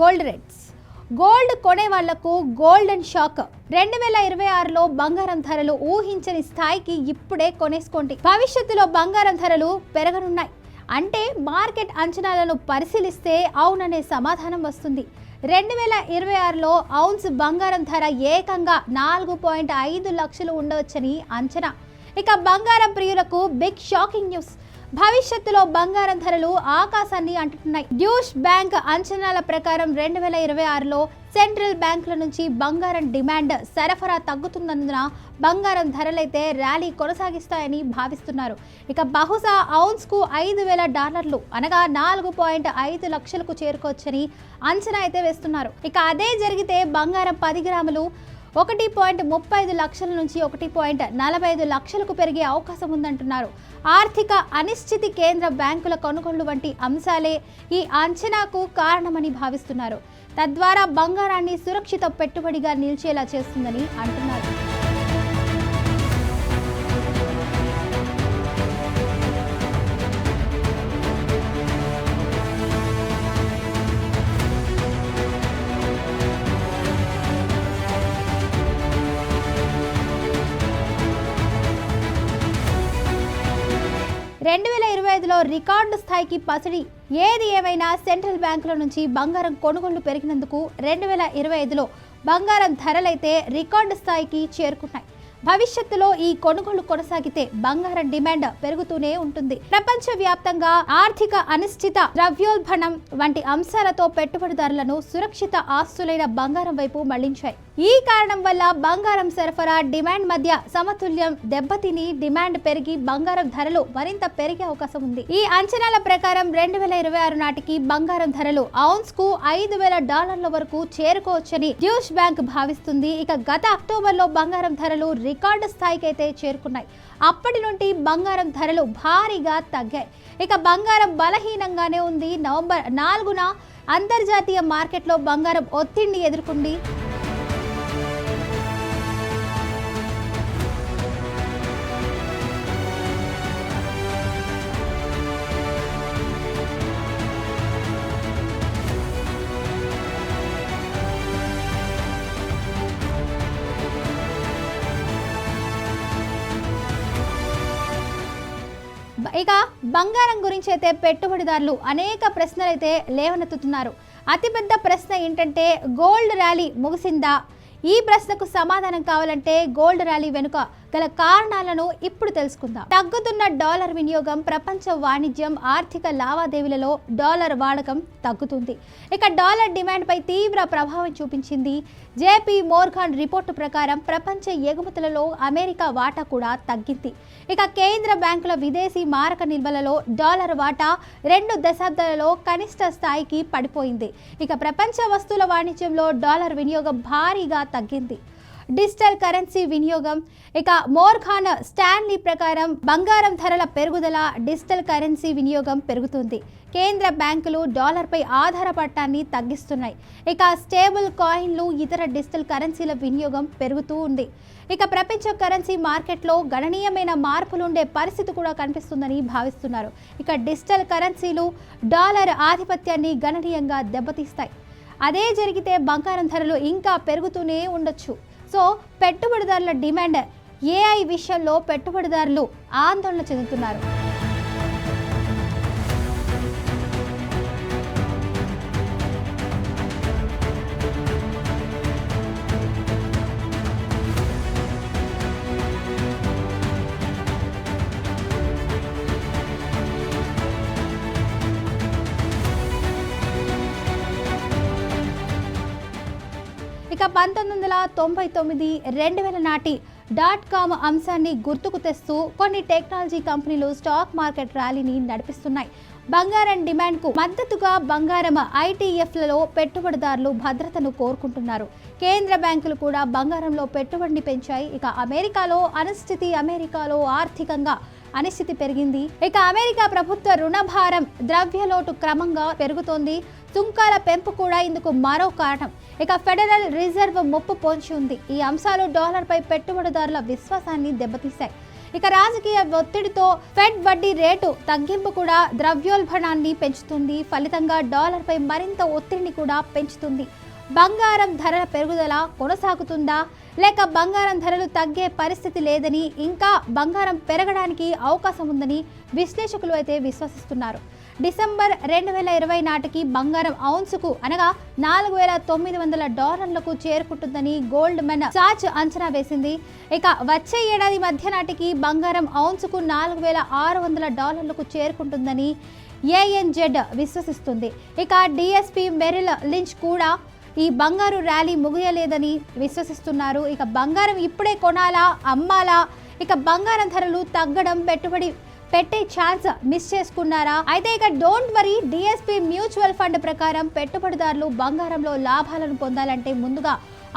Gold rates. Gold కొనే వాళ్లకు golden shock. 2026లో బంగారం ధరలు ఊహించని స్థాయికి ఇప్పుడే కొనేసుకోండి. భవిష్యత్తులో బంగారం ధరలు పెరగనున్నాయి అంటే మార్కెట్ అంచనాలను పరిశీలిస్తే అవుననే సమాధానం వస్తుంది. 2026లో ఔన్స్ బంగారం ధర ఏకంగా 4.5 లక్షలు ఉండవచ్చని అంచనా. ఇక బంగారం ప్రియులకు బిగ్ షాకింగ్ న్యూస్. భవిష్యత్తులో బంగారం ధరలు ఆకాశాన్ని అంటున్నాయి. డ్యూష్ బ్యాంక్ అంచనాల ప్రకారం 2026లో సెంట్రల్ బ్యాంకుల నుంచి బంగారం డిమాండ్ సరఫరా తగ్గుతున్నందున బంగారం ధరలైతే ర్యాలీ కొనసాగిస్తాయని భావిస్తున్నారు. ఇక బహుశా ఔన్స్కు $5,000 అనగా 4.5 లక్షలకు చేరుకోవచ్చని అంచనా అయితే వేస్తున్నారు. ఇక అదే జరిగితే బంగారం 10 గ్రాములు 1.35 లక్షల నుంచి 1.45 లక్షలకు పెరిగే అవకాశం ఉందంటున్నారు. ఆర్థిక అనిశ్చితి, కేంద్ర బ్యాంకుల కొనుగోళ్లు వంటి అంశాలే ఈ అంచనాకు కారణమని భావిస్తున్నారు. తద్వారా బంగారాన్ని సురక్షిత పెట్టుబడిగా నిలిచేలా చేస్తుందని అంటున్నారు. రెండు 2025లో రికార్డు స్థాయికి పసిడి. ఏది ఏమైనా సెంట్రల్ బ్యాంకుల నుంచి బంగారం కొనుగోళ్లు పెరిగినందుకు 2025లో బంగారం ధరలైతే రికార్డు స్థాయికి చేరుకున్నాయి. భవిష్యత్తులో ఈ కొనుగోళ్లు కొనసాగితే బంగారం డిమాండ్ పెరుగుతూనే ఉంటుంది. ప్రపంచవ్యాప్తంగా ఆర్థిక అనిశ్చిత, ద్రవ్యోల్బణం వంటి అంశాలతో పెట్టుబడిదారులను సురక్షిత ఆస్తులైన బంగారం వైపు మళ్లించాయి. ఈ కారణం వల్ల బంగారం సరఫరా, డిమాండ్ మధ్య సమతుల్యం దెబ్బతిని డిమాండ్ పెరిగి బంగారం ధరలు మరింత పెరిగే అవకాశం ఉంది. ఈ అంచనాల ప్రకారం 2026 నాటికి బంగారం ధరలు ఔన్స్కు $5,000 వరకు చేరుకోవచ్చని డ్యూష్ బ్యాంక్ భావిస్తుంది. ఇక గత అక్టోబర్లో బంగారం ధరలు రికార్డు స్థాయికి అయితే చేరుకున్నాయి. అప్పటి నుండి బంగారం ధరలు భారీగా తగ్గాయి. ఇక బంగారం బలహీనంగానే ఉంది. నవంబర్ 4న అంతర్జాతీయ మార్కెట్లో బంగారం ఒత్తిడిని ఎదుర్కొంది. ఇక బంగారం గురించి అయితే పెట్టుబడిదారులు అనేక ప్రశ్నలు అయితే లేవనెత్తుతున్నారు. అతిపెద్ద ప్రశ్న ఏంటంటే గోల్డ్ ర్యాలీ ముగిసిందా? ఈ ప్రశ్నకు సమాధానం కావాలంటే గోల్డ్ ర్యాలీ వెనుక గల కారణాలను ఇప్పుడు తెలుసుకుందాం. తగ్గుతున్న డాలర్ వినియోగం, ప్రపంచ వాణిజ్యం, ఆర్థిక లావాదేవీలలో డాలర్ వాడకం తగ్గుతుంది. ఇక డాలర్ డిమాండ్ పై తీవ్ర ప్రభావం చూపించింది. జేపీ మోర్గాన్ రిపోర్టు ప్రకారం ప్రపంచ ఎగుమతులలో అమెరికా వాటా కూడా తగ్గింది. ఇక కేంద్ర బ్యాంకుల విదేశీ మారక నిల్వలలో డాలర్ వాటా 2 దశాబ్దాలలో కనిష్ట స్థాయికి పడిపోయింది. ఇక ప్రపంచ వస్తువుల వాణిజ్యంలో డాలర్ వినియోగం భారీగా తగ్గింది. డిజిటల్ కరెన్సీ వినియోగం. ఇక మోర్గాన్ స్టాన్లీ ప్రకారం బంగారం ధరల పెరుగుదల, డిజిటల్ కరెన్సీ వినియోగం పెరుగుతుంది. కేంద్ర బ్యాంకులు డాలర్పై ఆధారపడటాన్ని తగ్గిస్తున్నాయి. ఇక స్టేబుల్ కాయిన్లు, ఇతర డిజిటల్ కరెన్సీల వినియోగం పెరుగుతూ ఉంది. ఇక ప్రపంచ కరెన్సీ మార్కెట్లో గణనీయమైన మార్పులు ఉండే పరిస్థితి కూడా కనిపిస్తుందని భావిస్తున్నారు. ఇక డిజిటల్ కరెన్సీలు డాలర్ ఆధిపత్యాన్ని గణనీయంగా దెబ్బతీస్తాయి. అదే జరిగితే బంగారం ధరలు ఇంకా పెరుగుతూనే ఉండొచ్చు. సో పెట్టుబడిదారుల డిమాండ్ ఏఐ విషయంలో పెట్టుబడిదారులు ఆందోళన చెందుతున్నారు. ఇక 1999, 2000 నాటి .com అంశాన్ని గుర్తుకు తెస్తూ కొన్ని టెక్నాలజీ కంపెనీలు స్టాక్ మార్కెట్ ర్యాలీని నడిపిస్తున్నాయి. బంగారం డిమాండ్కు మద్దతుగా బంగారం ITFలలో పెట్టుబడిదారులు భద్రతను కోరుకుంటున్నారు. కేంద్ర బ్యాంకులు కూడా బంగారంలో పెట్టుబడిని పెంచాయి. ఇక అమెరికాలో ఆర్థికంగా అనిశ్చితి పెరిగింది. ఇక అమెరికా ప్రభుత్వ రుణభారం, ద్రవ్యలోటు క్రమంగా పెరుగుతోంది. సుంకాల పెంపు కూడా ఇందుకు మరో కారణం. ఇక ఫెడరల్ రిజర్వ్ ముప్పు పొంచి ఉంది. ఈ అంశాలు డాలర్పై పెట్టుబడిదారుల విశ్వాసాన్ని దెబ్బతీశాయి. ఇక రాజకీయ ఒత్తిడితో ఫెడ్ వడ్డీ రేటు తగ్గింపు కూడా ద్రవ్యోల్బణాన్ని పెంచుతుంది. ఫలితంగా డాలర్పై మరింత ఒత్తిడిని కూడా పెంచుతుంది. బంగారం ధరల పెరుగుదల కొనసాగుతుందా, లేక బంగారం ధరలు తగ్గే పరిస్థితి లేదని, ఇంకా బంగారం పెరగడానికి అవకాశం ఉందని విశ్లేషకులు అయితే విశ్వసిస్తున్నారు. డిసెంబర్ 2020 నాటికి బంగారం ఔన్సుకు అనగా $4,900లకు చేరుకుంటుందని గోల్డ్ మెన్ సాచ్ అంచనా వేసింది. ఇక వచ్చే ఏడాది మధ్య నాటికి బంగారం ఔన్సుకు $4,600లకు చేరుకుంటుందని ANZ విశ్వసిస్తుంది. ఇక DSP మెరిల్ లించ్ కూడా ఈ బంగారు ర్యాలీ ముగియలేదని విశ్వసిస్తున్నారు. ఇక బంగారం ఇప్పుడే కొనాలా, అమ్మాలా, ఇక బంగారం ధరలు తగ్గడం పెట్టుబడి పెట్టే ఛాన్స్ మిస్ చేసుకున్నారా? అయితే ఇక don't worry, DSP mutual fund ప్రకారం పెట్టుబడిదారులు బంగారంలో లాభాలను పొందాలంటే ముందుగా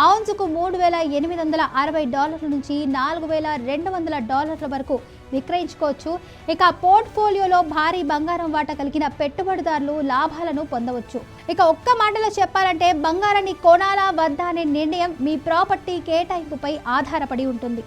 ఔన్సుకు $3,860 నుంచి $4,200 వరకు విక్రయించుకోవచ్చు. ఇక పోర్ట్ఫోలియోలో భారీ బంగారం వాటా కలిగిన పెట్టుబడిదారులు లాభాలను పొందవచ్చు. ఇక ఒక్క మాటలో చెప్పాలంటే బంగారాన్ని కొనాలా వద్దా అనే నిర్ణయం మీ ప్రాపర్టీ కేటాయింపుపై ఆధారపడి ఉంటుంది.